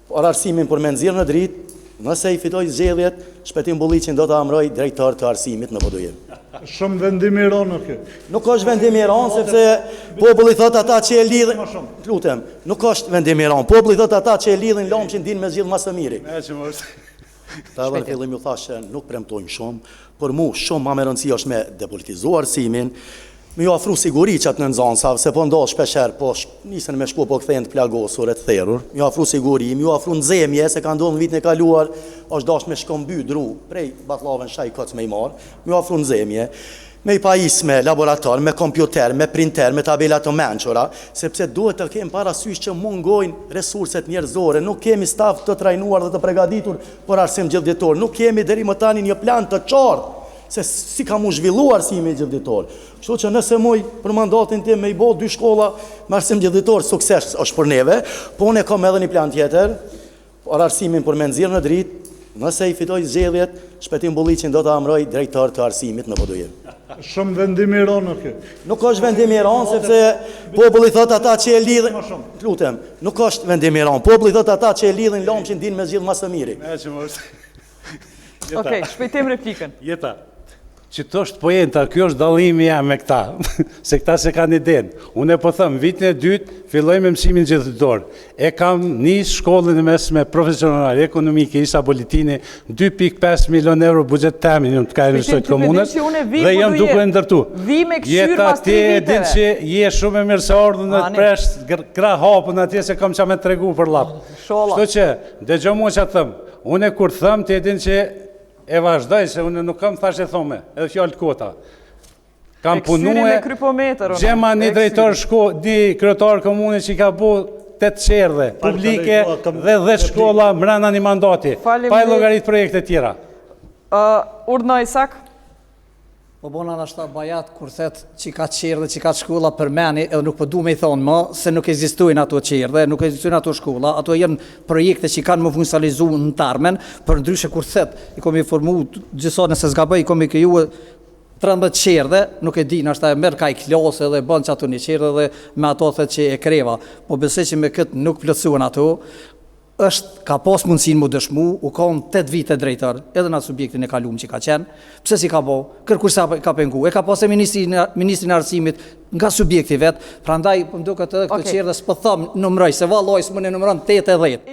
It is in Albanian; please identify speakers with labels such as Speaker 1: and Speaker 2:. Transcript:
Speaker 1: Por arsimin për me nxirr në dritë, nëse i fitoj zgjedhjet, Shpetim Bulliqin do të amroj drejtor të arsimit në Podujevë.
Speaker 2: Shumë vendim i rënë kjo.
Speaker 1: Nuk është vendim i rënë, sepse populli thot ata që e lidhin, lutem, nuk është vendim i rënë. Populli thot ata që e lidhin lomshin din me zgjidh më së miri. Ta edhe në fillim ju thash që nuk premtojmë shumë, por mu shumë më me rëndësi është me depolitizuar arsimin, me ju afru siguri që atë në nxënësave, se po ndosh shpesher, po nisën me shku po kthehen të plagosur e të therrur, me ju afru siguri, me ju afru nxemje, se ka ndodhur në vitin e kaluar, është dash me shkomby dru, prej Batllave në Shaj Koc me i marr, me ju afru nxemje, me i pajis me laborator, me kompjuter, me printer, me tabela të mençura, sepse duhet të kemi parasysh që mungojnë resurset njerëzore, nuk kemi staf të trajnuar dhe të përgatitur për arsim gjithditor, nuk kemi deri më tani një plan të qartë se si ka mu zhvillu arsimi gjithditor. Kështu që nëse muj për mandatin tim me i bo 2 shkolla me arsim gjithditor, sukses është për neve, po unë kam edhe një plan tjetër, por arsimin për me nxirr në dritë, nëse i fitoj zgjedhjet, Shpetim Bulliqin do të amroj drejtor të arsimit në Podujevë.
Speaker 2: Shumë vendim i rënë kjo.
Speaker 1: Nuk është vendim i rënë, sepse populli thot ata që e lidhin, lutem, nuk është vendim i rënë. Populli thot ata që e lidhin lomshin din me zgjidh më së miri.
Speaker 3: Okej, shpejtim replikën.
Speaker 4: Jeta. Që të është pojenta, kjo është dallimi jam me këta, se këta se kanë iden. Unë e po thëmë, vitin e dytë, filloj me mësimin gjithditor. E kam një shkollën e mesme profesionale, ekonomike, Isa Bolitini, 2.5 milion euro budget temi në të kajnë nësojtë komunës, dhe jam duke e ndërtu.
Speaker 3: Jeta
Speaker 4: ti e din që je shumë e mirë se ardhën në të presht, kra hapën atje se kam që me të regu për lapë. Shto që, dhe gjo mu që thëmë, unë e kur thëmë, ti e din që e vazhdoj, se unë nuk kam thash e thome, edhe fjallë të kota. Kam punue, gjema një drejtor një kryetar komune që ka bu 8 qerdhe publike dhe 10 shkolla mrena një mandati, pa i llogarit projekte tjera.
Speaker 3: Urdhna Isak?
Speaker 5: Po bona nashta bajat kur thet që ka qerdhe, që ka shkolla për meni, edhe nuk po du me i thonë më, se nuk ekzistojnë ato qerdhe, nuk ekzistojnë ato shkolla, ato janë projekte që kanë më funksionalizu në tarmen, për ndryshe kur thet, i kom informu gjithësot nëse zgaboj, i kom i kriju 13 qerdhe, nuk e di, nashta e merë ka i klase dhe bën që ato një qerdhe dhe me ato thet që e kreva, po besoj që me këtë nuk plotësuan ato, ka pas mundësin mu dëshmu, u kam 8 vite drejtar, edhe në subjektin e kalum që ka qenë, pse si ka bo, kërkur sa ka pengu, e ka pas e ministrin arsimit nga subjekti vetë, pra ndaj, më do këtë edhe këtë qerë dhe s'pë thëmë numroj, se valoj s'më në numron 8 e 10.